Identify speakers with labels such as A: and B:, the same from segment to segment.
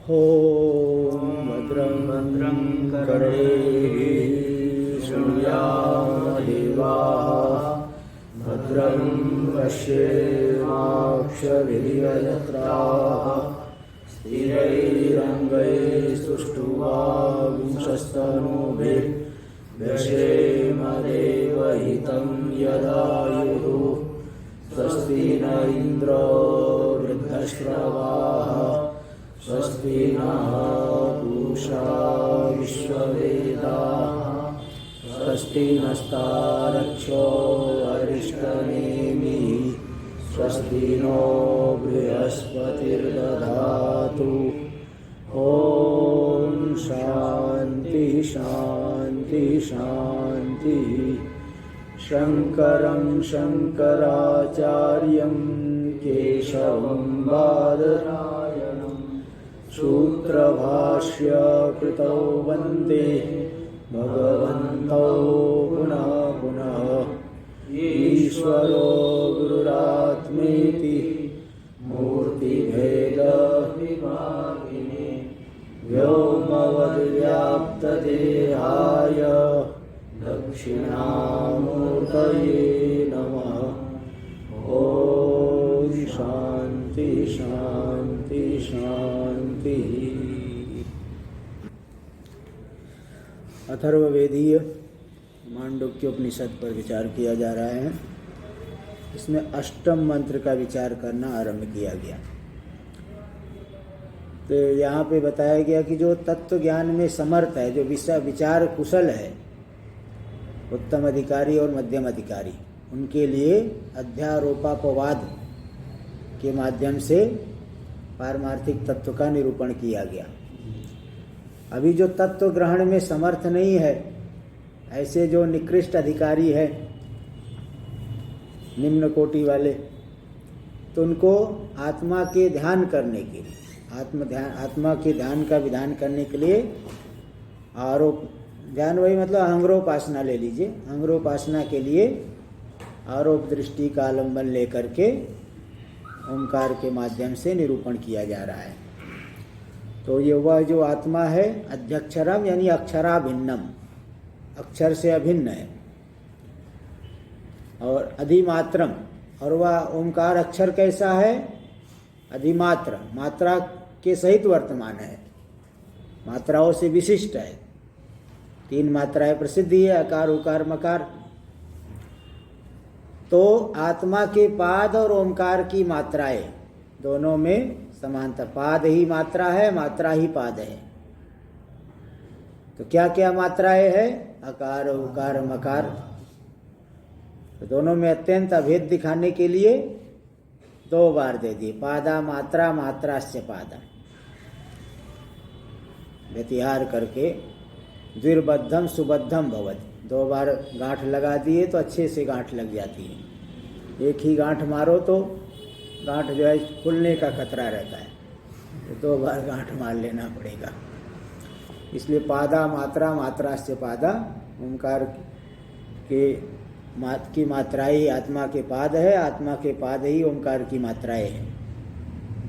A: ॐ भद्रं कर्णेभिः शृणुयामदेवाः भद्रं पश्येमाक्षभिर्यजत्राः स्थिरैरङ्गैस्तुष्टुवांशस्तनूभिर्दशेमदेवहितं यदायुः स्वस्ति न इन्द्रो वृद्धश्रवाः स्वस्ति नः पूषा विश्ववेदाः स्वस्ति नस्तारक्षो अरिष्टनेमिः स्वस्ति नो बृहस्पतिर्दधातु। ॐ शान्ति शान्ति शान्तिः। शङ्करं शङ्कराचार्यं केशवं बादरायणं सूत्रभाष्यकृतौ वन्दे भगवन्तौ पुनः पुनः। ईश्वरो गुरुरात्मेति मूर्तिभेदविभागिने व्योमवद्व्याप्तदेहाय दक्षिणामूर्तये नमः। ॐ शान्ति शान्ति शान्तिः। अथर्ववेदीय मांडुक्य उपनिषद पर विचार किया जा रहा है। इसमें अष्टम मंत्र का विचार करना आरंभ किया गया। तो यहाँ पे बताया गया कि जो तत्व ज्ञान में समर्थ है, जो विचार कुशल है, उत्तम अधिकारी और मध्यम अधिकारी, उनके लिए अध्यारोपापवाद के माध्यम से पारमार्थिक तत्व का निरूपण किया गया। अभी जो तत्व ग्रहण में समर्थ नहीं है, ऐसे जो निकृष्ट अधिकारी है, निम्न कोटि वाले, तो उनको आत्मा के ध्यान करने के लिए, आत्मा के ध्यान का विधान करने के लिए आरोप ध्यान, वही मतलब अहंग्रोपासना ले लीजिए। अहंग्रोपासना के लिए आरोप दृष्टि का आलंबन लेकर के ओंकार के माध्यम से निरूपण किया जा रहा है। तो ये वह जो आत्मा है अध्यक्षरम यानी अक्षराभिन्नम, अक्षर से अभिन्न है, और अधिमात्रम, और वह ओंकार अक्षर कैसा है? अधिमात्र, मात्रा के सहित वर्तमान है, मात्राओं से विशिष्ट है। 3 मात्राएं प्रसिद्धि है, अकार उकार मकार। तो आत्मा के पाद और ओंकार की मात्राएं दोनों में समानता, पाद ही मात्रा है, मात्रा ही पाद है। तो क्या क्या मात्राएं है? अकार उकार मकार। तो दोनों में अत्यंत अभेद दिखाने के लिए 2 बार दे दिए, पादा मात्रा मात्रास्य पादा, व्यतिहार करके द्विर्बद्धम सुबद्धम भवत, 2 बार गांठ लगा दिए तो अच्छे से गांठ लग जाती है। एक ही गांठ मारो तो गांठ जो है खुलने का खतरा रहता है, तो 2 बार गांठ मार लेना पड़ेगा। इसलिए पादा मात्रा मात्रास्य पादा, ओंकार की मात्राएं आत्मा के पाद है, आत्मा के पाद ही ओंकार की मात्राएं हैं।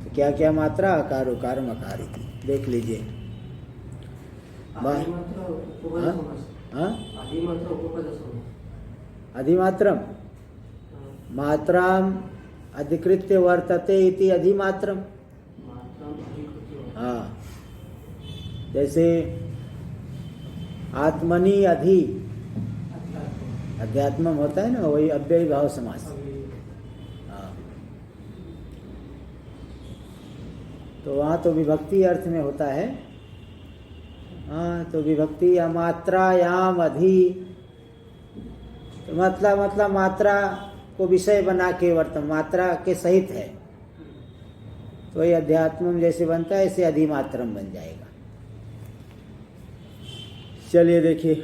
A: तो क्या क्या मात्रा? अकार उकार मकार। देख लीजिए। अधिमात्रम मात्राम अधिकृत्य वर्तते इति अधिमात्रम। हाँ, जैसे आत्मनि अधि अध्यात्मम होता है ना, वही अव्ययी भाव समास। हाँ, तो वहाँ तो विभक्ति अर्थ में होता है। हाँ, तो विभक्ति या मात्रायाम अधि, तो मतलब मात्रा को विषय बना के वर्तमान, मात्रा के सहित है। तो ये अध्यात्मम जैसे बनता है, ऐसे अधिमात्रम बन जाएगा। चलिए देखिए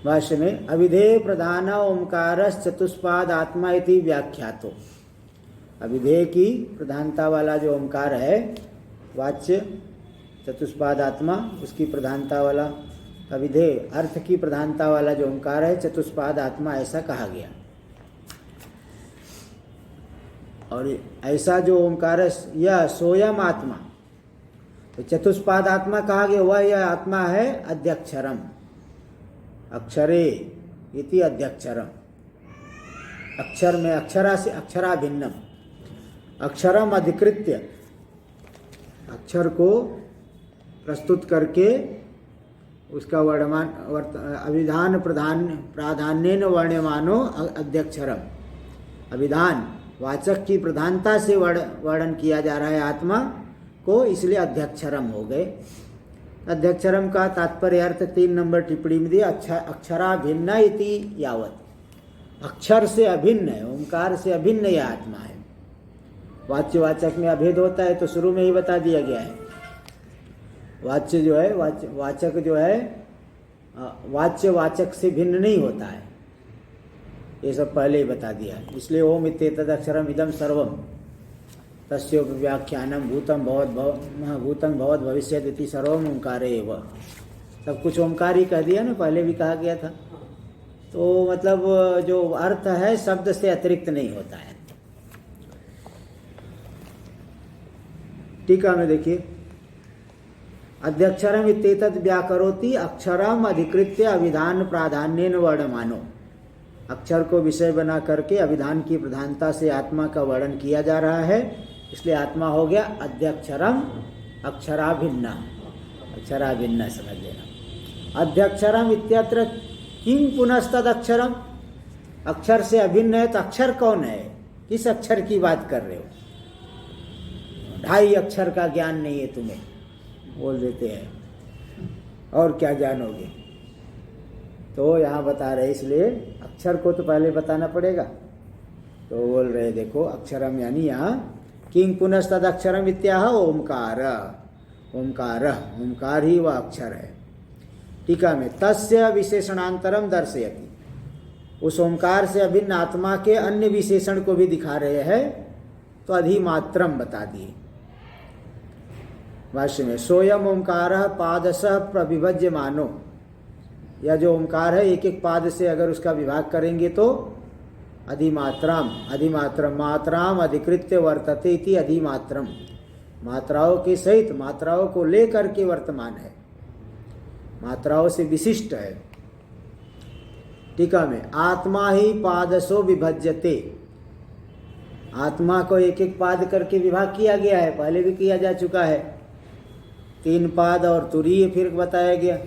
A: भाष्य में, अविधेय प्रधान ओंकारस चतुष्पाद आत्मा इति व्याख्यातो। अविधेय की प्रधानता वाला जो ओंकार है, वाच्य चतुष्पाद आत्मा, उसकी प्रधानता वाला अविधेय, अर्थ की प्रधानता वाला जो ओंकार है, चतुष्पाद आत्मा, ऐसा कहा गया। और ऐसा जो ओंकार, यह सोयम आत्मा, तो चतुष्पाद आत्मा कहा गया, वह यह आत्मा है अध्यक्षरम, अक्षरे इति अध्यक्षरम। अक्षर में अक्षरा से अक्षरा भिन्नम, अक्षरम अधिकृत्य, अक्षर को प्रस्तुत करके उसका वर्णमान अभिधान प्राधान्येन वर्ण्यमानो अध्यक्षरम, अभिधान वाचक की प्रधानता से वर्णन किया जा रहा है आत्मा को, इसलिए अध्यक्षरम हो गए। अध्यक्षरम का तात्पर्य अर्थ 3 नंबर टिप्पणी में दिया, अक्षरा भिन्न इति यावत, अक्षर से अभिन्न है, ओंकार से अभिन्न यह आत्मा है। वाच्य वाचक में अभेद होता है तो शुरू में ही बता दिया गया है। वाच्य जो है वाचक जो है वाच्य वाचक से भिन्न नहीं होता है, ये सब पहले ही बता दिया है। इसलिए ओम इत्येतदक्षरम इदम सर्वम तस्योपि व्याख्यानम भूतम भवत भविष्यति इति सर्वम ओंकारे एव, सब कुछ ओंकार ही कह दिया ना, पहले भी कहा गया था। तो मतलब जो अर्थ है शब्द से अतिरिक्त नहीं होता है। टीका में देखिए, अध्यक्षरम इत्येतद् व्याकरोति अक्षरम अधिकृत्य अभिधान प्राधान्येन वर्णमानो, अक्षर को विषय बना करके अभिधान की प्रधानता से आत्मा का वर्णन किया जा रहा है, इसलिए आत्मा हो गया अध्यक्षरम अक्षराभिन्न, अक्षराभिन्न समझ लेना। अध्यक्षरम इत्यत्र किं पुनस्तद अक्षरम, अक्षर से अभिन्न है तो अक्षर कौन है, किस अक्षर की बात कर रहे हो? 2.5 अक्षर का ज्ञान नहीं है तुम्हें, बोल देते हैं, और क्या जानोगे? तो यहाँ बता रहे, इसलिए अक्षर को तो पहले बताना पड़ेगा। तो बोल रहे देखो अक्षरम यानी यहाँ किंग पुनस्तद अक्षरम इत्याह ओमकार, ओमकार ओमकार ही वह अक्षर है। टीका में तस्य विशेषणांतरम दर्शयति, उस ओमकार से अभिन्न आत्मा के अन्य विशेषण को भी दिखा रहे हैं, तो अधिमात्रम बता दिए भाष्य में। सोयम ओंकार पादशः प्रविभज्यमानो, यह जो ओंकार है एक एक पाद से अगर उसका विभाग करेंगे तो अधिमात्राम, अधिमात्रम मात्राम अधिकृत्य वर्तते इति अधिमात्रम, मात्राओं के सहित मात्राओं को लेकर के वर्तमान है, मात्राओं से विशिष्ट है। टीका में आत्मा ही पादसो विभज्यते, आत्मा को एक एक पाद करके विभाग किया गया है, पहले भी किया जा चुका है। 3 पाद और तुरीय फिर बताया गया।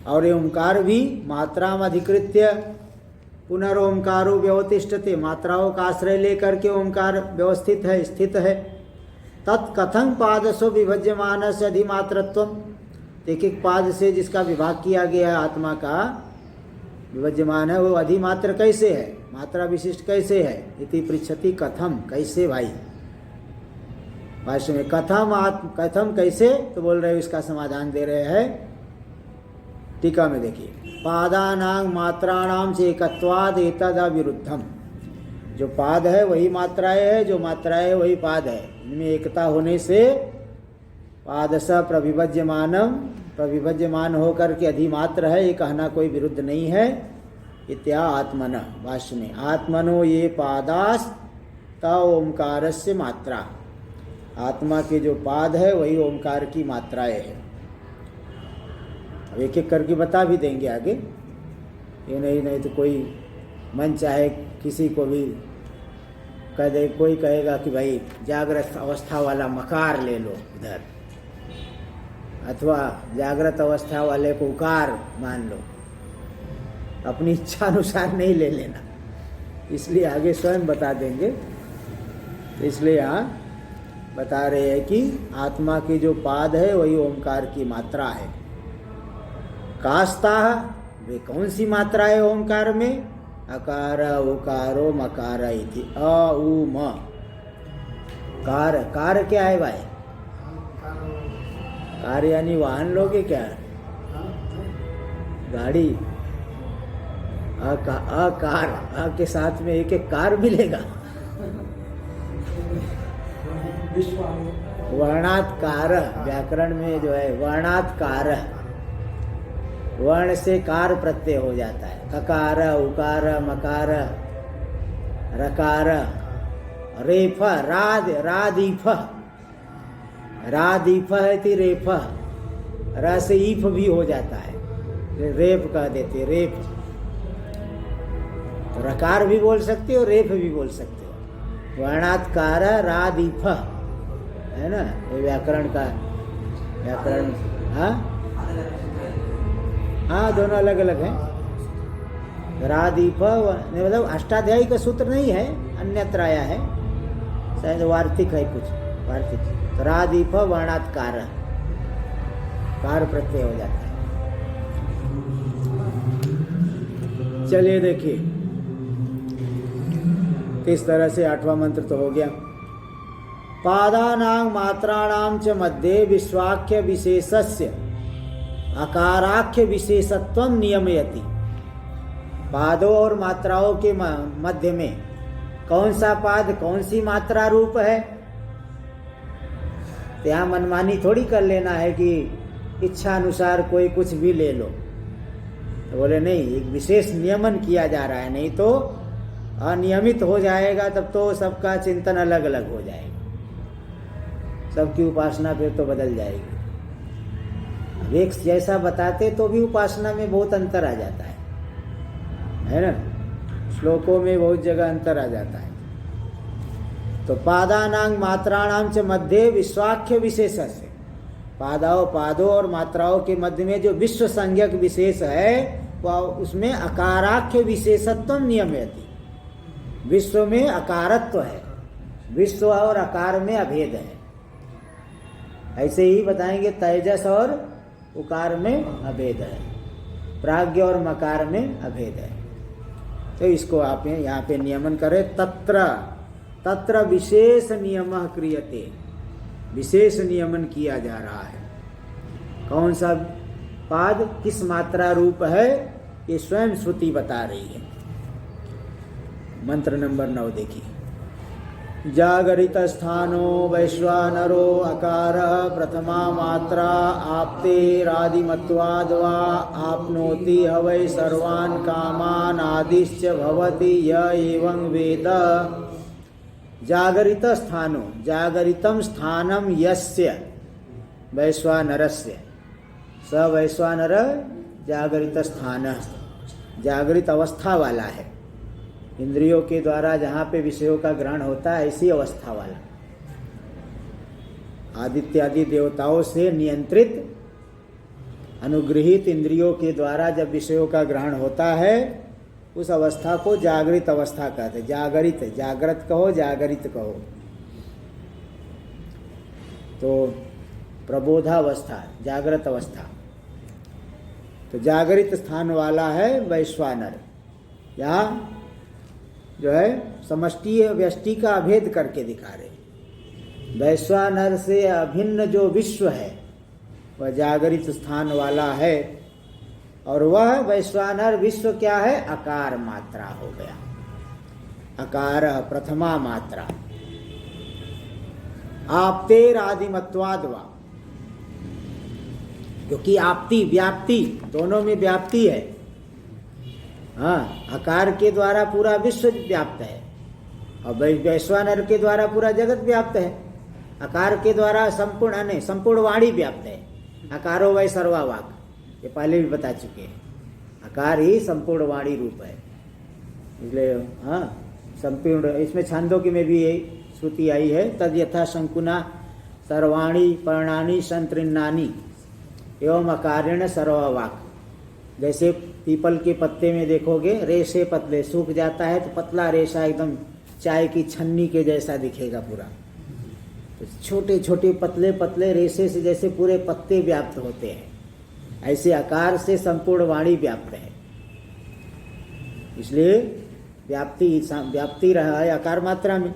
A: और ये ओंकार भी मात्राम अधिकृत्य पुनरोंकारो व्यवतिष्ठते, मात्राओं का आश्रय लेकर के ओंकार व्यवस्थित है, स्थित है। तत्कथं पादसो विभज्यमान से अधिमात्रत्वम, एक एक पाद से जिसका विभाग किया गया है आत्मा का विभज्यमान है, वो अधिमात्र कैसे है, मात्रा विशिष्ट कैसे है? इति पृच्छति, कथम कैसे भाई? भाष्य में कथम कैसे, तो बोल रहे इसका समाधान दे रहे हैं। टीका में देखिए, पादानां मात्राणां च एकत्वाद एतद् अविरुद्धम, जो पाद है वही मात्राएं है, जो मात्राएं है वही पाद है, इनमें एकता होने से पादस प्रविभज्यमानम, प्रविभज्यमान होकर के अधिमात्र है, ये कहना कोई विरुद्ध नहीं है। इत्या आत्मन, भाष्य में आत्मनो ये पादास त ओंकारस्य मात्रा, आत्मा के जो पाद है वही ओंकार की मात्राएं है। अब एक एक करके बता भी देंगे आगे, ये नहीं तो कोई मन चाहे किसी को भी कह दे, कोई कहेगा कि भाई जागृत अवस्था वाला मकार ले लो इधर, अथवा जागृत अवस्था वाले को उकार मान लो, अपनी इच्छा अनुसार नहीं ले लेना, इसलिए आगे स्वयं बता देंगे। इसलिए यहाँ बता रहे हैं कि आत्मा की जो पाद है वही ओंकार की मात्रा है। कास्ता, वे कौन सी मात्रा है ओंकार में? अकार उकारो मकार इति, अ उ म। कार, कार क्या है भाई? कार यानी वाहन लोगे क्या? गाड़ी। अकार, अ के साथ में एक एक कार मिलेगा। वर्णात्कार, व्याकरण में जो है वर्णात्कार, वर्ण से कार प्रत्यय हो जाता है। ककार, उकार, मकार, रकार, रेफ, रादीफ, रा दीफ है ती रेफ, र से ईफ भी हो जाता है, रेप कह देते, रेप। तो रकार भी बोल सकते हो, रेफ भी बोल सकते हो। वर्णात्कार रा दीफ है ना, ये व्याकरण का, व्याकरण। हाँ हाँ, दोनों अलग अलग हैं। रादीप मतलब अष्टाध्यायी का सूत्र नहीं है, अन्यत्र आया है, शायद वार्तिक है कुछ, वार्तिक। तो रादीप वर्णात्कार, कार प्रत्यय हो जाता है। चलिए देखिए, इस तरह से 8वां मंत्र तो हो गया। पादानां मात्राणां च मध्ये विश्वाख्य विशेषस्य अकाराख्य विशेषत्वं नियमयति। पादों और मात्राओं के मध्य में कौन सा पाद कौन सी मात्रा रूप है, तो यहाँ मनमानी थोड़ी कर लेना है कि इच्छा अनुसार कोई कुछ भी ले लो। तो बोले नहीं, एक विशेष नियमन किया जा रहा है, नहीं तो अनियमित हो जाएगा, तब तो सबका चिंतन अलग अलग हो जाएगा, सबकी उपासना फिर तो बदल जाएगी। एक जैसा बताते तो भी उपासना में बहुत अंतर आ जाता है ना, श्लोकों में बहुत जगह अंतर आ जाता है। तो पादानां मात्राणां च मध्ये विश्वाख्य विशेषस्य, पादों और मात्राओं के मध्य में जो विश्व संज्ञक विशेष है, वह उसमें अकाराख्य विशेषत्व नियमयति। विश्व में अकारत्व है, विश्व और अकार में अभेद है। ऐसे ही बताएंगे तेजस और उकार में अभेद है, प्राज्ञ और मकार में अभेद है। तो इसको आप यहाँ पे नियमन करें। तत्र तत्र विशेष नियमः क्रियते, विशेष नियमन किया जा रहा है। कौन सा पाद किस मात्रा रूप है, ये स्वयं श्रुति बता रही है। मंत्र नंबर 9 देखिए। जागरित स्थानो वैश्वानरो अकार प्रथमा मात्रा आप्तेरादिमत्वाद् वा आपनोति हवै सर्वान् कामान् आदिश्च भवति य एवं वेद। जागरित स्थानो, जागरितम स्थानम यस्य वैश्वानरस्य, स वैश्वानर जागरित स्थान, जागृत अवस्था वाला है। इंद्रियों के द्वारा जहाँ पे विषयों का ग्रहण होता है, ऐसी अवस्था वाला, आदित्य आदि देवताओं से नियंत्रित अनुग्रहित इंद्रियों के द्वारा जब विषयों का ग्रहण होता है, उस अवस्था को जागृत अवस्था कहते हैं। जागरित, जागृत कहो, जागरित कहो, तो प्रबोधावस्था, जागृत अवस्था। तो जागृत स्थान वाला है वैश्वानर। यहाँ जो है समष्टि व्यष्टि का अभेद करके दिखा रहे। वैश्वानर से अभिन्न जो विश्व है वह जागृत स्थान वाला है, और वह वैश्वानर विश्व क्या है, अकार मात्रा हो गया। अकार प्रथमा मात्रा। आप्तेर आदिमत्वाद् वा, क्योंकि आपती व्याप्ति दोनों में व्याप्ति है। हाँ, अकार के द्वारा पूरा विश्व व्याप्त है और वैश्वानर के द्वारा पूरा जगत व्याप्त है। अकार के द्वारा संपूर्ण वाणी व्याप्त है। अकारो वै सर्वावाक, ये पहले भी बता चुके हैं। अकार ही संपूर्ण वाणी रूप है, इसलिए हाँ संपूर्ण। इसमें छांदोग्य में भी यही श्रुति आई है, तद यथा शंकुना सर्वाणी पर्णानि संतृणानि एवं अकारेण सर्ववाक। जैसे पीपल के पत्ते में देखोगे रेशे पतले, सूख जाता है तो पतला रेशा एकदम चाय की छन्नी के जैसा दिखेगा पूरा। तो छोटे छोटे पतले पतले रेशे से जैसे पूरे पत्ते व्याप्त होते हैं, ऐसे आकार से संपूर्ण वाणी व्याप्त है। इसलिए व्याप्ति रहा है आकार मात्रा में।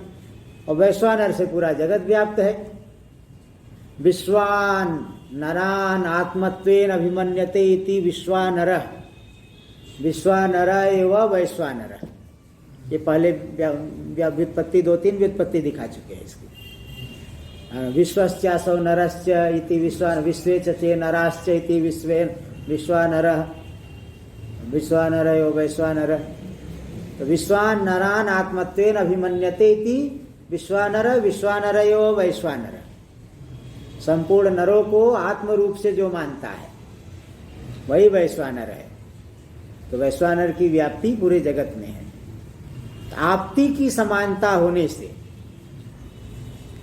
A: और वैश्वानर से पूरा जगत व्याप्त है। विश्वान नरान आत्मत्वेन अभिमन्यते इति विश्वानर, विश्वानर एवं वैश्वानर। ये पहले व्युत्पत्ति 2-3 व्युत्पत्ति दिखा चुके हैं इसकी। विश्वश्चासौ नरश्च इति विश्वे चे नराश्च इति विश्वानर, विश्वानर एवं वैश्वानर। तो विश्वान नरान आत्मत्वेन अभिमन्यते इति विश्वानर, विश्वानर एवं वैश्वानर। संपूर्ण नरों को आत्म रूप से जो मानता है वही वैश्वानर है। तो वैश्वानर की व्याप्ति पूरे जगत में है। आपती की समानता होने से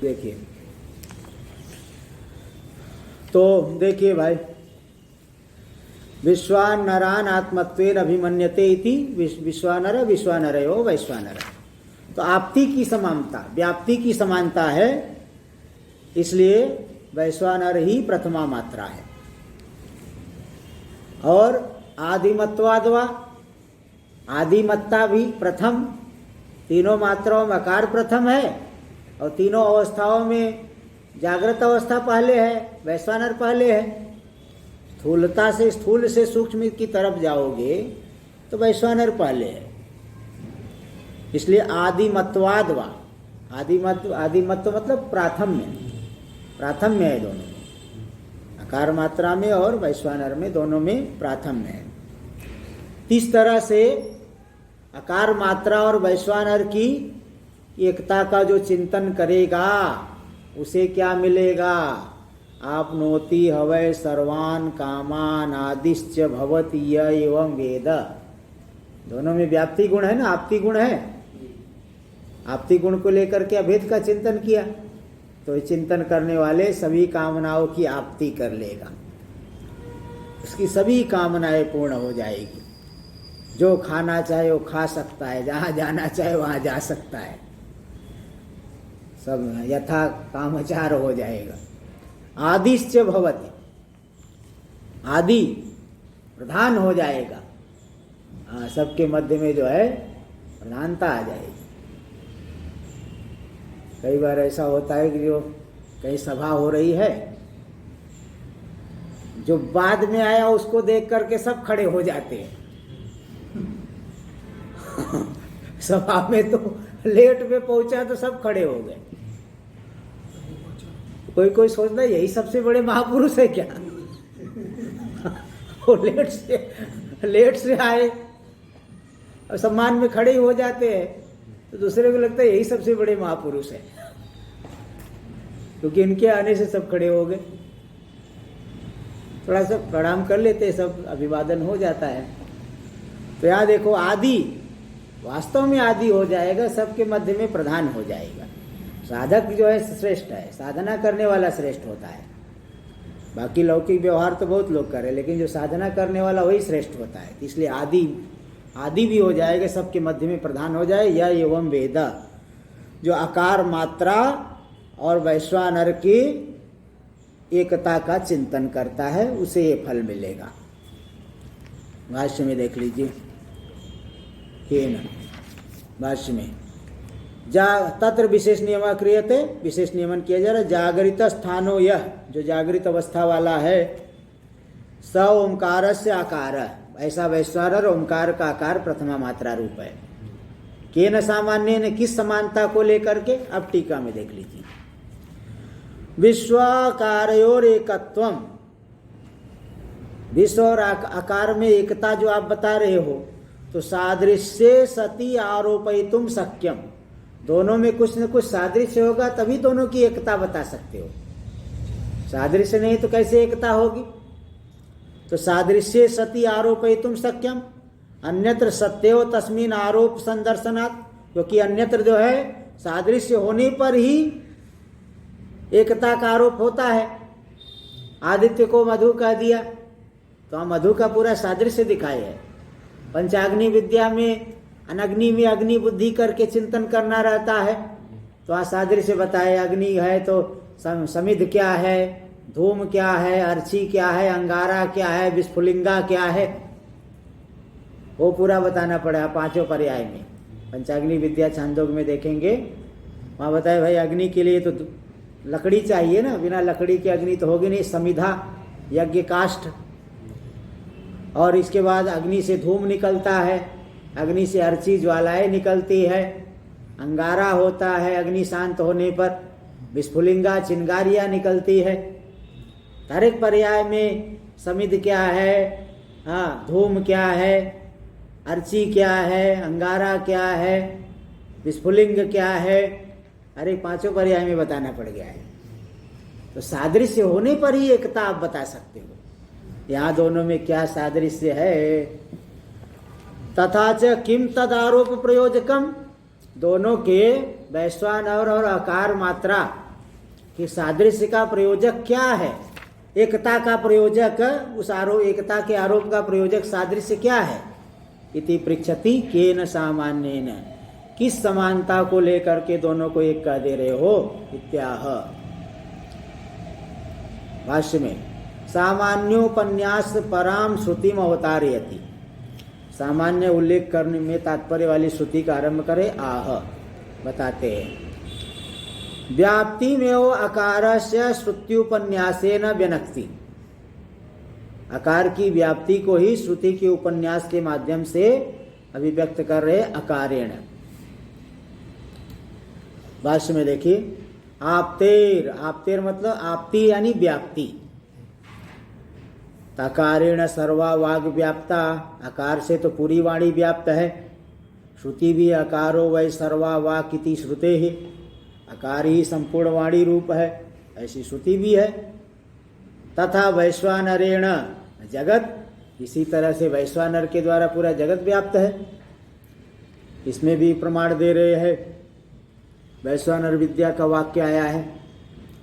A: देखिए, तो देखिए भाई, विश्वानरान आत्मत्वेन अभिमन्यते इति विश्वानर विश्वानरयो वैश्वानर। तो आपती की समानता, व्याप्ति की समानता है, इसलिए वैश्वानर ही प्रथमा मात्रा है। और आदिमत्वाद्वा, आदिमत्ता भी प्रथम, तीनों मात्राओं में आकार प्रथम है और तीनों अवस्थाओं में जागृत अवस्था पहले है, वैश्वानर पहले है। स्थूलता से, स्थूल से सूक्ष्म की तरफ जाओगे तो वैश्वानर पहले है। इसलिए आदिमत्वाद्वा, आदिमत्व मतलब प्राथम्य है दोनों में, आकार मात्रा में और वैश्वानर में, दोनों में प्राथम्य है। इस तरह से आकार मात्रा और वैश्वानर की एकता का जो चिंतन करेगा उसे क्या मिलेगा? आपनोति हवै सर्वान कामान आदिश्च भवति य एवं वेद। दोनों में व्याप्ति गुण है ना, आपती गुण है। आपती गुण को लेकर के अभेद का चिंतन किया तो चिंतन करने वाले सभी कामनाओं की आपती कर लेगा, उसकी सभी कामनाएं पूर्ण हो जाएगी। जो खाना चाहे वो खा सकता है, जहाँ जाना चाहे वहाँ जा सकता है, सब यथा कामचार हो जाएगा। आदिश्च भवति, आदि प्रधान हो जाएगा। सबके मध्य में जो है प्रधानता आ जाएगी। कई बार ऐसा होता है कि जो कहीं सभा हो रही है, जो बाद में आया उसको देख करके सब खड़े हो जाते हैं। सभा में तो लेट में पहुंचा तो सब खड़े हो गए। कोई कोई सोचता है यही सबसे बड़े महापुरुष है क्या? वो लेट से आए और सम्मान में खड़े ही हो जाते हैं, तो दूसरे को लगता है यही सबसे बड़े महापुरुष है, क्योंकि इनके आने से सब खड़े हो गए। थोड़ा सा प्रणाम कर लेते, सब अभिवादन हो जाता है। तो यहाँ देखो, आदि वास्तव में आदि हो जाएगा, सबके मध्य में प्रधान हो जाएगा। साधक जो है श्रेष्ठ है, साधना करने वाला श्रेष्ठ होता है। बाकी लौकिक व्यवहार तो बहुत लोग करें, लेकिन जो साधना करने वाला वही श्रेष्ठ होता है। इसलिए आदि भी हो जाएगा, सबके मध्य में प्रधान हो जाए। यह एवं वेद, जो आकार मात्रा और वैश्वानर की एकता का चिंतन करता है उसे ये फल मिलेगा। भाष्य में देख लीजिए, भाष्य में तत्र विशेष नियम क्रियते, विशेष नियमन किया जा रहा है। जागृत स्थानो यह, जो जागृत अवस्था वाला है, स ओंकार से आकार, ऐसा वैश्वानर ओंकार का आकार प्रथमा मात्रा रूप है। केन सामान्य ने, किस समानता को लेकर के? अब टीका में देख लीजिए। विश्वाकारयोर एकत्वम, विश्व और आकार में एकता जो आप बता रहे हो, तो सादृश्य सती आरोपयितुम शक्यम, दोनों में कुछ न कुछ सादृश्य होगा तभी दोनों की एकता बता सकते हो। सादृश्य नहीं तो कैसे एकता होगी? तो सादृश्य सती आरोपयितुम शक्यम, अन्यत्र सत्यो तस्मिन आरोप संदर्शनात्, क्योंकि अन्यत्र जो है सादृश्य होने पर ही एकता का आरोप होता है। आदित्य को मधु कह दिया तो हम मधु का पूरा सादृश्य दिखाए है। पंचाग्नि विद्या में अनग्नि में अग्नि बुद्धि करके चिंतन करना रहता है, तो वहाँ सादृश्य बताए। अग्नि है तो समिध क्या है, धूम क्या है, अर्ची क्या है, अंगारा क्या है, विस्फुलिंगा क्या है, वो पूरा बताना पड़ेगा पांचों पर्याय में। पंचाग्नि विद्या छांदोग्य में देखेंगे, वहाँ बताए भाई अग्नि के लिए तो लकड़ी चाहिए ना, बिना लकड़ी की अग्नि तो होगी नहीं। समिधा यज्ञ काष्ठ, और इसके बाद अग्नि से धूम निकलता है, अग्नि से अर्ची ज्वालाएं निकलती है, अंगारा होता है अग्नि शांत होने पर, विस्फुलिंगा चिंगारियाँ निकलती है। हर एक पर्याय में समिध क्या है, हाँ, धूम क्या है, अर्ची क्या है, अंगारा क्या है, विस्फुलिंग क्या है, हर एक पांचों पर्याय में बताना पड़ गया है। तो सादृश्य होने पर ही एकता आप बता सकते हो। यहाँ दोनों में क्या सादृश्य है। तथा च किम तद आरोप प्रयोजकम, दोनों के वैश्वानर और आकार मात्रा के सादृश्य का प्रयोजक क्या है, एकता का प्रयोजक, उस आरोप एकता के आरोप का प्रयोजक सादृश्य क्या है। इति पृच्छति केन सामान्येन, किस समानता को लेकर के दोनों को एक कह दे रहे हो। इत्याह। भाष्य में सामान्योपन्यास पराम श्रुतिम अवतारयति, सामान्य उल्लेख करने में तात्पर्य वाली श्रुति का आरंभ करे। आह, बताते हैं व्याप्ति में वो अकार से श्रुत्युपन्यासेन व्यनक्ति, आकार की व्याप्ति को ही श्रुति के उपन्यास के माध्यम से अभिव्यक्त कर रहे अकारेण। भाष्य में देखिए आपतेर, आपतेर मतलब आपती यानी व्याप्ति। तकारेण सर्वा वाग व्याप्ता, आकार से तो पूरी वाणी व्याप्त है। श्रुति भी अकारो वै सर्वा वाक इति श्रुते ही, आकार ही संपूर्ण वाणी रूप है, ऐसी श्रुति भी है। तथा वैश्वानरेण जगत, इसी तरह से वैश्वानर के द्वारा पूरा जगत व्याप्त है। इसमें भी प्रमाण दे रहे हैं, वैश्वानर विद्या का वाक्य आया है।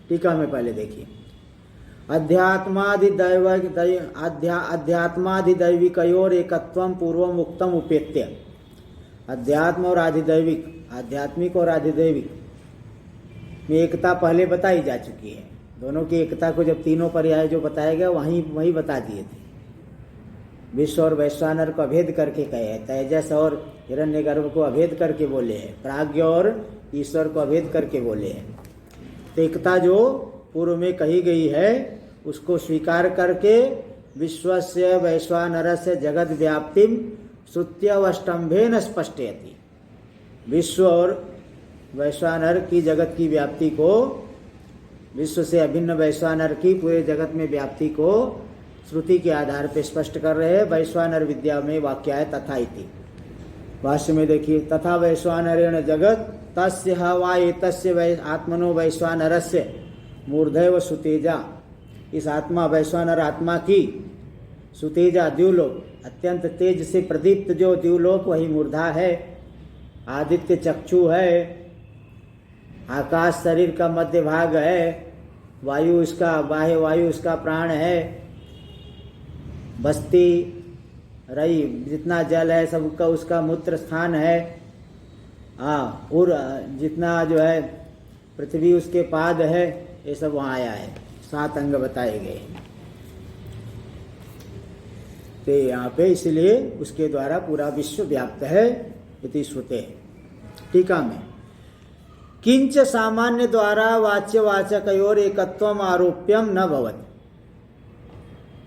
A: टीका में पहले देखिए अध्यात्मादिदैविकयोर एकत्वम पूर्वम उक्तम उपेत्य, अध्यात्म और आधिदैविक, आध्यात्मिक और आधिदैविक में एकता पहले बताई जा चुकी है। दोनों की एकता को जब तीनों पर्याय जो बताया गया वही बता दिए थे। विश्व और वैश्वानर को अभेद करके कहे हैं, तेजस और हिरण्यगर्भ को अभेद करके बोले हैं, प्राज्ञ और ईश्वर को अभेद करके बोले हैं। तो एकता जो पूर्व में कही गई है उसको स्वीकार करके विश्वस्य वैश्वानरस्य जगत व्याप्तिम श्रुत्यवष्टम्भेन स्पष्टयति, विश्व और वैश्वानर की जगत की व्याप्ति को, विश्व से अभिन्न वैश्वानर की पूरे जगत में व्याप्ति को श्रुति के आधार पर स्पष्ट कर रहे हैं। वैश्वानर विद्या में वाक्य है तथा इति। भाष्य में देखिए तथा वैश्वानरेण जगत तस्य हवा एतस्य आत्मनो वैश्वानरस्य मूर्धैव सुतेजा, इस आत्मा वैश्वानर आत्मा की सुतेजा द्युलोक, अत्यंत तेज से प्रदीप्त जो द्युलोक वही मूर्धा है। आदित्य चक्षु है, आकाश शरीर का मध्य भाग है, वायु इसका बाह्य वायु इसका प्राण है, बस्ती रई जितना जल है सबका उसका मूत्र स्थान है। और जितना जो है पृथ्वी उसके पाद है, ये सब वहाँ आया है। 7 अंग बताए गए तो यहाँ पे, इसलिए उसके द्वारा पूरा विश्व व्याप्त है इति श्रुते। टीका में किंच सामान्य द्वारा वाच्यवाचकयोर एकत्वम आरोप्यम न भवति,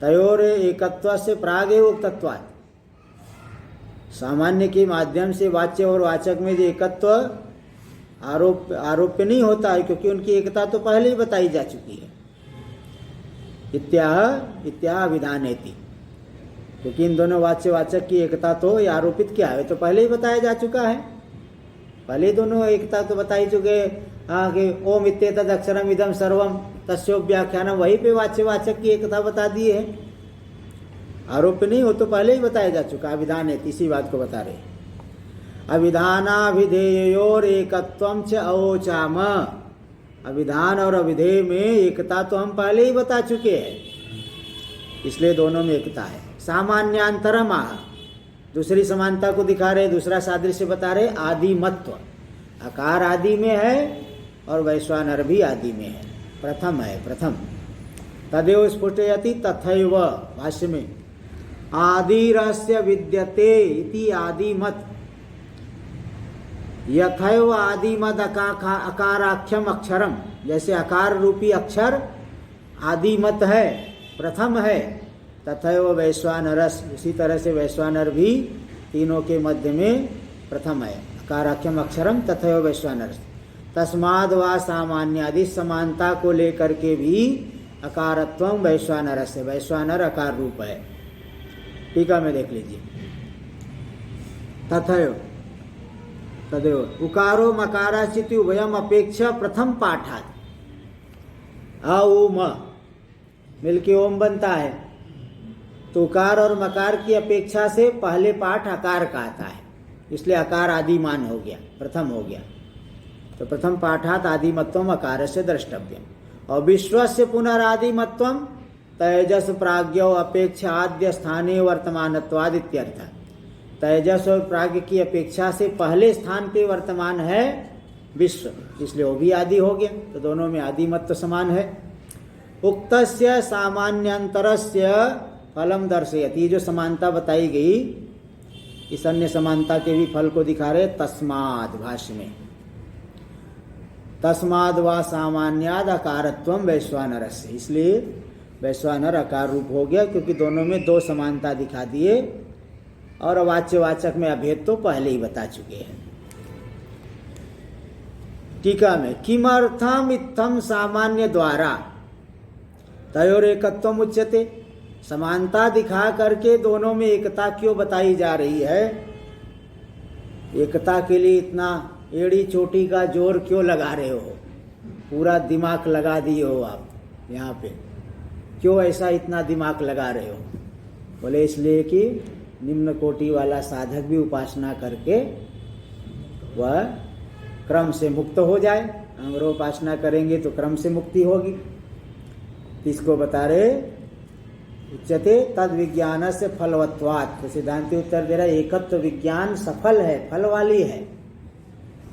A: तयोर एकत्व से प्रागेव उक्तत्वात्, सामान्य के माध्यम से वाच्य और वाचक में जो एकत्व आरोप्य नहीं होता है, क्योंकि उनकी एकता तो पहले ही बताई जा चुकी है। इत्याह विधानेति, क्योंकि इन दोनों वाच्य वाचक की एकता तो ये आरोपित क्या है, तो पहले ही बताया जा चुका है। पहले दोनों एकता तो बताई चुके कि ओम इत्येतद् अक्षरम इदम सर्वम तस्योव्याख्यानम, वहीं पे वाच्य वाचक की एकता बता दी है। आरोप्य नहीं हो तो पहले ही बताया जा चुका। अविधान है, इसी बात को बता रहे। अविधानाभिधेयोर एकत्वम च अवोचाम, अविधान और अविधेय में एकता तो हम पहले ही बता चुके हैं, इसलिए दोनों में एकता है। सामान्यांतरम आह, दूसरी समानता को दिखा रहे, दूसरा सादृश्य बता रहे। आदिमत्व, आकार आदि में है और वैश्वानर भी आदि में है, प्रथम है, प्रथम। तदेव स्फुटयति तथैव, भाष्य में आदिरस्य विद्यते इति आदिमत, यथैव आदिमद अकाराख्यम अक्षरम, जैसे आकार रूपी अक्षर आदिमत है, प्रथम है। तथैव वैश्वानरस, उसी तरह से वैश्वानर भी तीनों के मध्य में प्रथम है। अकाराख्यम अक्षरम तथैव वैश्वानरस, तस्माद् वा सामान्यादि, समानता को लेकर के भी अकारत्वम वैश्वानरस्य, वैश्वानर अकार रूप है। टीका में देख लीजिए तथैव तदेव उकारो मकाराचिति उभयम अपेक्षा प्रथम पाठात्, अ उ म मिलके ओम बनता है। तो उकार और मकार की अपेक्षा से पहले पाठ अकार का आता है, इसलिए अकार आदिमान हो गया, प्रथम हो गया। तो प्रथम पाठात आदिमत्वम अकारस्य द्रष्टव्यम। और विश्वस्य पुनरादिमत्वम तेजस प्राज्ञो अपेक्षा आद्य स्थाने वर्तमानत्वाद इत्यर्थ। तेजस और प्राज्ञ की अपेक्षा से पहले स्थान पे वर्तमान है विश्व, इसलिए वो भी आदि हो गया। तो दोनों में आदिमत्व समान है। उक्तस्य सामान्यंतरस्य फलम दर्शयति, ये जो समानता बताई गई इस अन्य समानता के भी फल को दिखा रहे। तस्माद भाष्य में तस्माद व सामान्याद अकारत्वम वैश्वानरस्य, इसलिए वैश्वानर अकार रूप हो गया, क्योंकि दोनों में दो समानता दिखा दिए और वाच्यवाचक में अभेद तो पहले ही बता चुके हैं। टीका में किमर्थम इत्थम सामान्य द्वारा तयोर एकत्वम उच्यते, समानता दिखा करके दोनों में एकता क्यों बताई जा रही है? एकता के लिए इतना एड़ी चोटी का जोर क्यों लगा रहे हो? पूरा दिमाग लगा दिए हो आप यहाँ पे, क्यों ऐसा इतना दिमाग लगा रहे हो? बोले इसलिए कि निम्न कोटि वाला साधक भी उपासना करके वह क्रम से मुक्त हो जाए। अंग्रो उपासना करेंगे तो क्रम से मुक्ति होगी। इसको बता रहे उच्यते तद विज्ञान से फलवत्वात्। तो सिद्धांति उत्तर दे रहा है एकत्व विज्ञान सफल है, फल वाली है।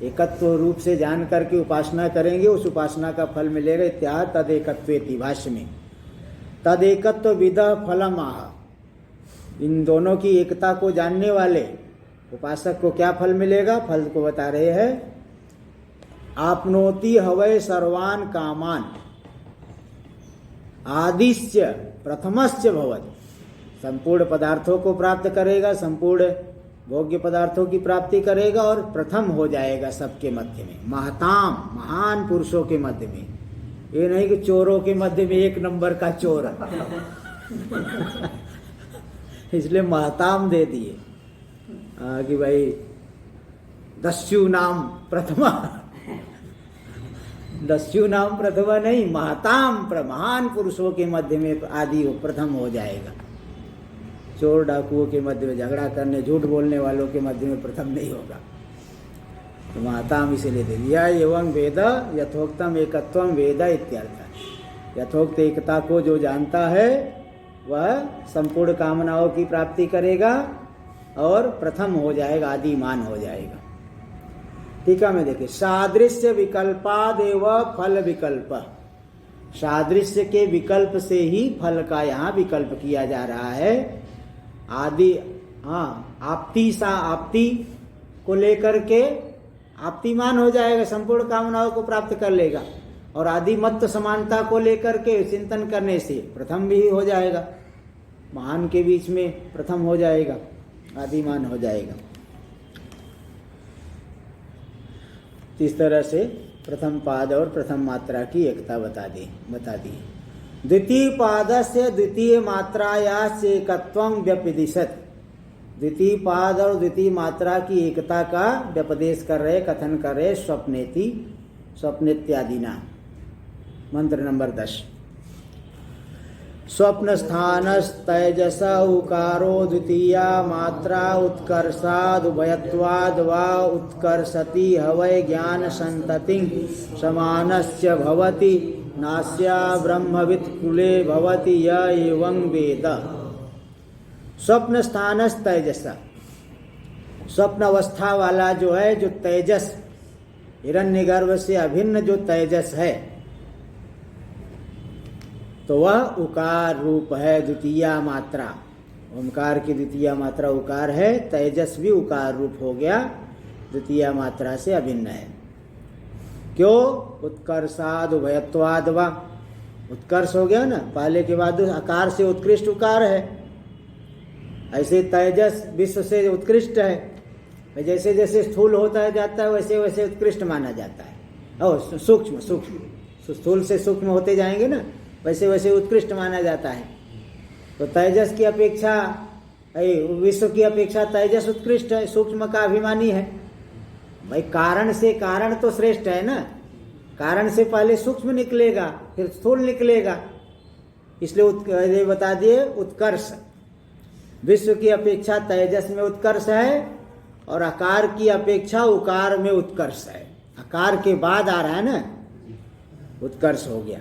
A: एकत्व रूप से जान करके उपासना करेंगे, उस उपासना का फल मिलेगा। इत्याह तद एकत्वेति भाष्य में तद एकत्व विदः फलम आह, इन दोनों की एकता को जानने वाले उपासक को क्या फल मिलेगा? फल को बता रहे हैं आपनोति हवै सर्वान कामान आदिश्य प्रथमश्च भवति, संपूर्ण पदार्थों को प्राप्त करेगा, संपूर्ण भोग्य पदार्थों की प्राप्ति करेगा और प्रथम हो जाएगा सबके मध्य में, महताम महान पुरुषों के मध्य में। ये नहीं कि चोरों के मध्य में एक नंबर का चोर इसलिए महताम दे दिए कि भाई दस्यु नाम प्रथमा दस्यु नाम प्रथमा नहीं, महताम महान पुरुषों के मध्य में आदि प्रथम हो जाएगा। चोर डाकुओं के मध्य में, झगड़ा करने झूठ बोलने वालों के मध्य में प्रथम नहीं होगा। तो महताम इसीलिए दे दिया। एवं वेद यथोक्तम एकत्वम वेद इत्यर्थ। यथोक्त एकता को जो जानता है वह संपूर्ण कामनाओं की प्राप्ति करेगा और प्रथम हो जाएगा, आदिमान हो जाएगा। टीका में देखिए सादृश्य विकल्पादेव फल विकल्प, सादृश्य के विकल्प से ही फल का यहाँ विकल्प किया जा रहा है। आदि आपती सा आपती को लेकर के आपतिमान हो जाएगा, संपूर्ण कामनाओं को प्राप्त कर लेगा। और आदिमत्व समानता को लेकर के चिंतन करने से प्रथम भी हो जाएगा, महान के बीच में प्रथम हो जाएगा, आदिमान हो जाएगा। इस तरह से प्रथम पाद और प्रथम मात्रा की एकता बता दी। द्वितीय पाद से द्वितीय मात्राया से एकत्वं व्यपदिशत, द्वितीय पाद और द्वितीय मात्रा की एकता का व्यपदेश कर रहे, कथन कर रहे स्वप्नेति स्वप्नेत्यादिना। मंत्र नंबर 10 स्वप्न स्थानस्तैजस उकारो द्वितीया मात्रा उत्कर्षाद उभयत्वाद वा उत्कर्षति हवै ज्ञान संतति समानस्य भवति नास्या ब्रह्मवित् कुले भवति य एवं वेद। स्वप्न स्थानस्तैजस, स्वप्न अवस्था वाला जो है, जो तेजस हिरण्यगर्भ से अभिन्न जो तेजस है, तो वह उकार रूप है, द्वितीय मात्रा। ओमकार की द्वितीय मात्रा उकार है, तेजस भी उकार रूप हो गया, द्वितीय मात्रा से अभिन्न है। क्यों? उत्कर्षाद उभयत्वाद वा, उत्कर्ष हो गया ना, पहले के बाद आकार से उत्कृष्ट उकार है। ऐसे तेजस विश्व से उत्कृष्ट है, जैसे जैसे स्थूल होता जाता है वैसे वैसे उत्कृष्ट माना जाता है। और सूक्ष्म स्थूल से सूक्ष्म होते जाएंगे ना, वैसे वैसे उत्कृष्ट माना जाता है। तो तेजस की अपेक्षा, विश्व की अपेक्षा तेजस उत्कृष्ट है, सूक्ष्म का अभिमानी है। भाई कारण से कारण तो श्रेष्ठ है ना, कारण से पहले सूक्ष्म निकलेगा, फिर स्थूल निकलेगा। इसलिए ये बता दिए उत्कर्ष, विश्व की अपेक्षा तेजस में उत्कर्ष है और आकार की अपेक्षा उकार में उत्कर्ष है। आकार के बाद आ रहा है ना, उत्कर्ष हो गया,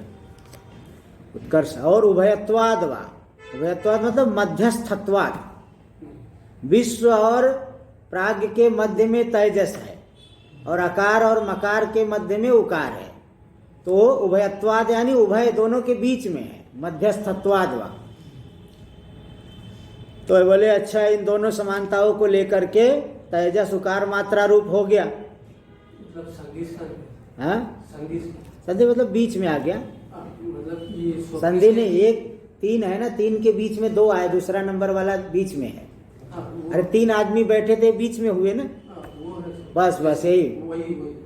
A: उत्कर्ष। और उभयत्वाद वा, उभयत्वाद मतलब मध्यस्थत्वाद, विश्व और प्राज्ञ के मध्य में तेजस है और आकार और मकार के मध्य में उकार है, तो उभयत्वाद यानी उभय दोनों के बीच में है, मध्यस्थत्वाद वा। तो बोले अच्छा, इन दोनों समानताओं को लेकर के तेजस उकार मात्रा रूप हो गया।
B: मतलब
A: संधि मतलब बीच में आ गया,
B: मतलब ये
A: संधि नहीं, एक तीन है ना, तीन के बीच में दो आए, दूसरा नंबर वाला बीच में है। अरे तीन आदमी बैठे थे, बीच में हुए ना, बस बस यही,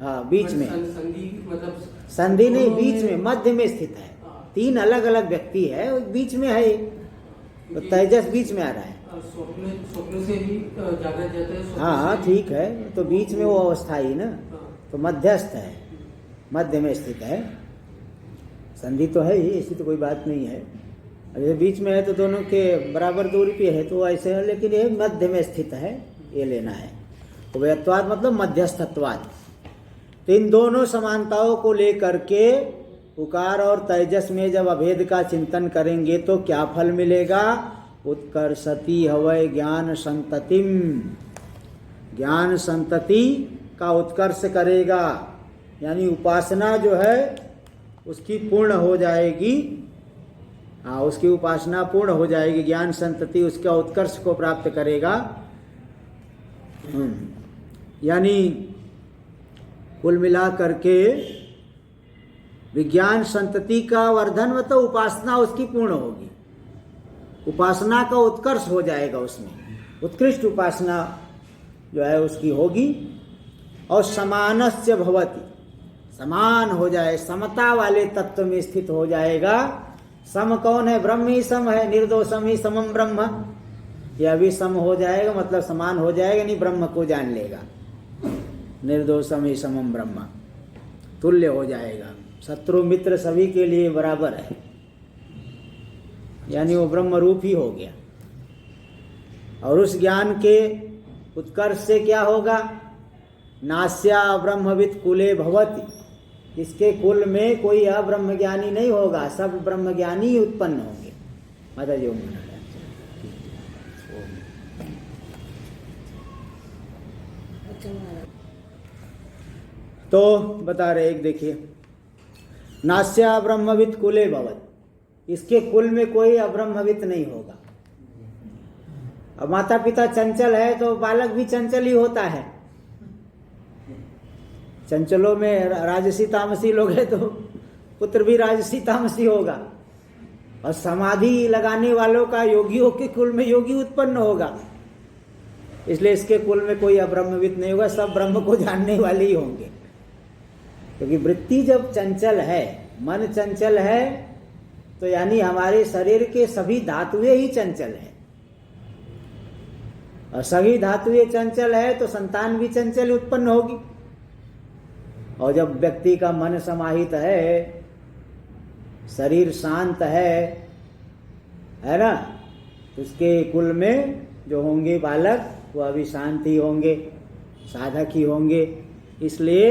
A: हाँ बीच में।
B: संधि मतलब
A: संधि नहीं, बीच में, मध्य में स्थित है। तीन अलग अलग व्यक्ति है, बीच में है, तो तेजस बीच में आ रहा है।
B: स्वप्न से ही जागा जाता है।
A: हाँ ठीक है, तो बीच में वो अवस्था ही ना, तो मध्यस्थ है, मध्य में स्थित है। संधि तो है ही, ऐसी तो कोई बात नहीं है। अगर बीच में है तो दोनों के बराबर दूरी पे है तो ऐसे है, लेकिन ये मध्य में स्थित है, ये लेना है। उभयत्वाद मतलब मध्यस्थत्वाद। तो इन दोनों समानताओं को लेकर के उकार और तेजस में जब अभेद का चिंतन करेंगे तो क्या फल मिलेगा? उत्कर्षति हवय ज्ञान संततिम, ज्ञान संतति का उत्कर्ष करेगा, यानी उपासना जो है उसकी पूर्ण हो जाएगी। हाँ, उसकी उपासना पूर्ण हो जाएगी, ज्ञान संतति उसका उत्कर्ष को प्राप्त करेगा। यानी कुल मिला करके विज्ञान संतति का वर्धन मतलब उपासना उसकी पूर्ण होगी, उपासना का उत्कर्ष हो जाएगा, उसमें उत्कृष्ट उपासना जो है उसकी होगी। और समानस्य भवति, समान हो जाए, समता वाले तत्व में स्थित हो जाएगा। सम कौन है? ब्रह्म ही सम है, निर्दोषम ही समम ब्रह्म। यह भी सम हो जाएगा, मतलब समान हो जाएगा, नहीं ब्रह्म को जान लेगा। निर्दोषम ही समम ब्रह्म, तुल्य हो जाएगा, शत्रु मित्र सभी के लिए बराबर है, यानी वो ब्रह्म रूप ही हो गया। और उस ज्ञान के उत्कर्ष से क्या होगा? नास्या ब्रह्मविद कुले भवति, इसके कुल में कोई अब्रह्म ज्ञानी नहीं होगा, सब ब्रह्म ज्ञानी ही उत्पन्न होंगे। माता जी ओम। तो बता रहे, एक देखिए, नास्या ब्रह्मविद कुले भवत, इसके कुल में कोई अब्रह्मविद नहीं होगा। अब माता पिता चंचल है तो बालक भी चंचल ही होता है। चंचलों में राजसी तामसी लोग हैं तो पुत्र भी राजसी तामसी होगा। और समाधि लगाने वालों का योगियों के कुल में योगी उत्पन्न होगा। इसलिए इसके कुल में कोई अब्रह्मविद नहीं होगा, सब ब्रह्म को जानने वाले ही होंगे। क्योंकि वृत्ति जब चंचल है, मन चंचल है, तो यानी हमारे शरीर के सभी धातुएं ही चंचल है। और सभी धातुएं चंचल है तो संतान भी चंचल उत्पन्न होगी। और जब व्यक्ति का मन समाहित है, शरीर शांत है ना, उसके कुल में जो होंगे बालक वो अभी शांत ही होंगे, साधक ही होंगे। इसलिए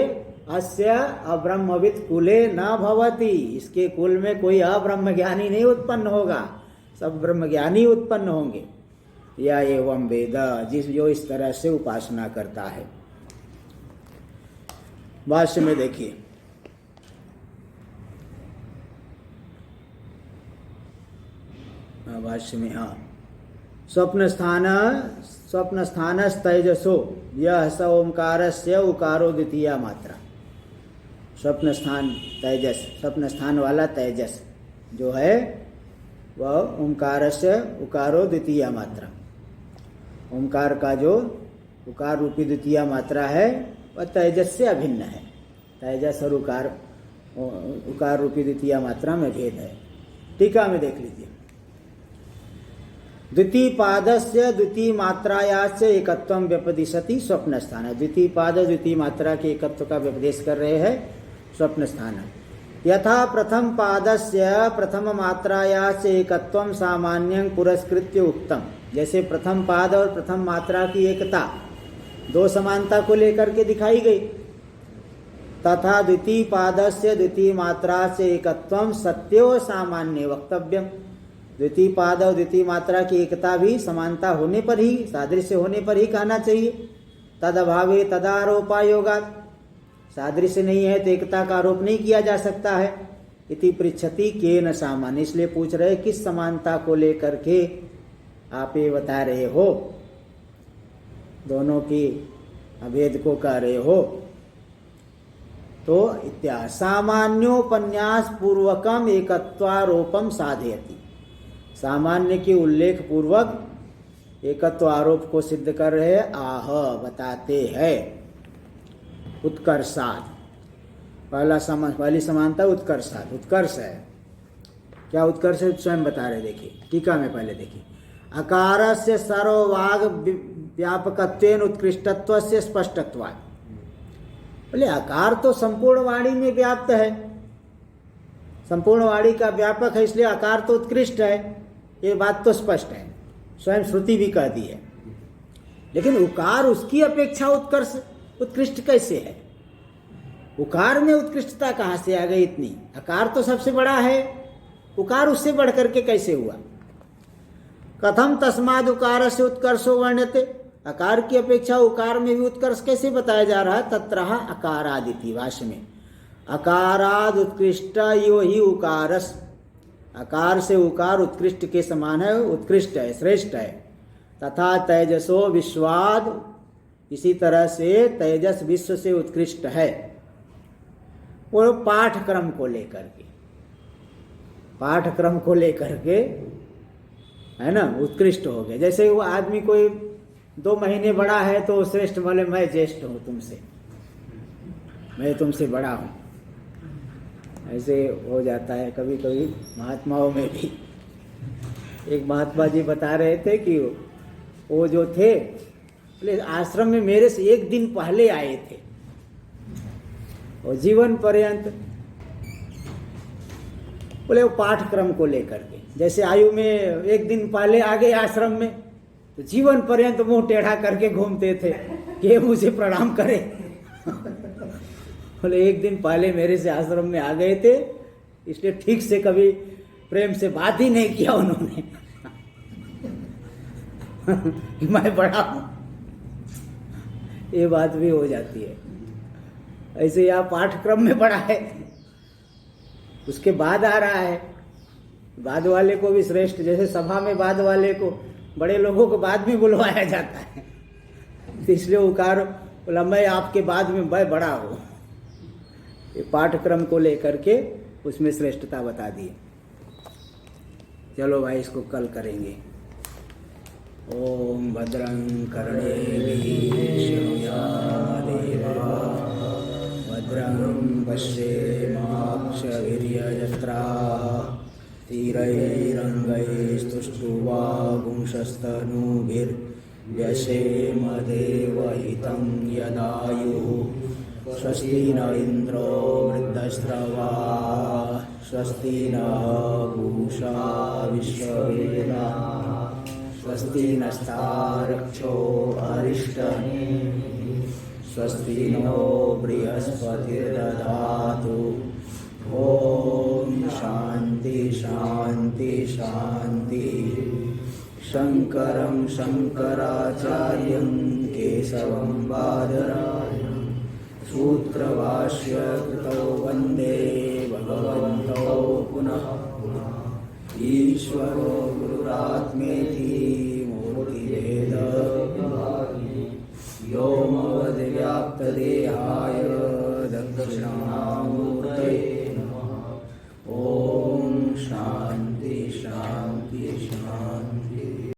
A: अस्य अब्रह्मविद कुले न भवति, इसके कुल में कोई अब्रह्म ज्ञानी नहीं उत्पन्न होगा, सब ब्रह्म ज्ञानी उत्पन्न होंगे। या एवं वेद, जिस जो इस तरह से उपासना करता है। भाष्य में देखिए, भाष्य में, हाँ, स्वप्न स्थान तेजसो यह स ओंकारस्य उकारो द्वितीया मात्रा। स्वप्न स्थान तेजस, स्वप्न स्थान वाला तेजस जो है वह ओंकारस्य उकारो द्वितीया मात्रा। ओंकार का जो उकार रूपी द्वितीया मात्रा है वह तेजस से अभिन्न है। तेजस और उकार रूपी द्वितीया मात्रा में भेद है। टीका में देख लीजिए, द्वितीय पादस्य द्वितीय मात्रायाच एकत्वम व्यपदिशति स्वप्न स्थान। द्वितीय पाद द्वितीय मात्रा के एकत्व का व्यपदेश कर रहे हैं स्वप्न स्थान। यथा प्रथम पादस्य प्रथम मात्राया से एकत्वम सामान्यं पुरस्कृत्य उक्तम, जैसे प्रथम पाद और प्रथम मात्रा की एकता, दो समानता को लेकर के दिखाई गई। तथा द्वितीय पादस्य द्वितीय मात्रा से एकत्वम सत्यो सामान्य वक्तव्यम, द्वितीय पाद और द्वितीय मात्रा की एकता भी समानता होने पर ही, सादृश्य होने पर ही कहना चाहिए। तद अभावे तदारोपायोगात्, सादृश्य नहीं है तो एकता का आरोप नहीं किया जा सकता है। इति पृच्छति केन सामान्य, इसलिए पूछ रहे किस समानता को लेकर के आप ये बता रहे हो, दोनों की अभेद को कह रहे हो। तो इत्या सामान्योपन्यास पूर्वकम एकत्वारोपम साधयति, सामान्य के उल्लेख पूर्वक एकत्व आरोप को सिद्ध कर रहे आह बताते हैं। उत्कर्षात्, पहली समानता उत्कर्षात्, उत्कर्ष है। क्या उत्कर्ष है स्वयं बता रहे, देखिए टीका में पहले देखिए। अकारस्य सर्ववाग व्यापकत्वेन उत्कृष्टत्वस्य स्पष्टत्वात्, बोले आकार तो संपूर्ण वाणी में व्याप्त है, संपूर्ण वाणी का व्यापक है, इसलिए आकार तो उत्कृष्ट है, ये बात तो स्पष्ट है, स्वयं श्रुति भी कहती है। लेकिन उकार उसकी अपेक्षा उत्कृष्ट कैसे है? उकार में उत्कृष्टता कहाँ से आ गई इतनी? आकार तो सबसे बड़ा है, उकार उससे बढ़ करके कैसे हुआ? कथम तस्माद उकार से उत्कर्षो वर्ण्यते, आकार की अपेक्षा उकार में भी उत्कर्ष कैसे बताया जा रहा है? तत्रह अकारादिति, भाष्य में अकाराद उत्कृष्ट यो ही उकारस, आकार से उकार उत्कृष्ट के समान है, उत्कृष्ट है, श्रेष्ठ है। तथा तेजसो विश्वाद, इसी तरह से तेजस विश्व से उत्कृष्ट है। वो पाठक्रम को लेकर के, पाठक्रम को लेकर के है ना, उत्कृष्ट हो गए। जैसे वो आदमी कोई 2 महीने बड़ा है तो श्रेष्ठ, बोले मैं ज्येष्ठ हूँ तुमसे, मैं तुमसे बड़ा हूँ, ऐसे हो जाता है कभी कभी महात्माओं में भी। एक महात्मा जी बता रहे थे कि वो जो थे, बोले आश्रम में मेरे से 1 दिन पहले आए थे, और जीवन पर्यंत, बोले वो पाठक्रम को लेकर के, जैसे आयु में 1 दिन पहले आ गए आश्रम में तो जीवन पर्यंत मुंह टेढ़ा करके घूमते थे कि मुझे प्रणाम करे। बोले 1 दिन पहले मेरे से आश्रम में आ गए थे, इसलिए ठीक से कभी प्रेम से बात ही नहीं किया उन्होंने। मैं बड़ा हूं, ये बात भी हो जाती है। ऐसे यहाँ पाठक्रम में बड़ा है, उसके बाद आ रहा है, बाद वाले को भी श्रेष्ठ, जैसे सभा में बाद वाले को, बड़े लोगों को बाद में बुलवाया जाता है, तो इसलिए उकार बोला मैं आपके बाद में मैं बड़ा हूँ। ये पाठक्रम को लेकर के उसमें श्रेष्ठता बता दी। चलो भाई इसको कल करेंगे। ओम भद्रं कर्णेभिः भद्रं पश्येमाक्षभिर्यजत्राः स्थिरैरङ्गैस्तुष्टुवागुंशस्तनूभिर्व्यसेम देवहितं यदायुः। स्वस्ति न इंद्रो वृद्धश्रवाः स्वस्ति न पूषा विश्ववेदाः स्वस्ति नस्तारक्षो अरिष्टनेमिः स्वस्ति नो बृहस्पतिर्दधातु। ओम शांति शांति शांति। शंकरं शंकराचार्यं केशवं बादरायणं सूत्रभाष्य कृतौ वन्दे भगवन्तौ पुनः पुनः। ईश्वरो गुरुरात्मेति मूर्तिभेदविभागिने व्योमवद्व्याप्तदेहाय दक्षिणा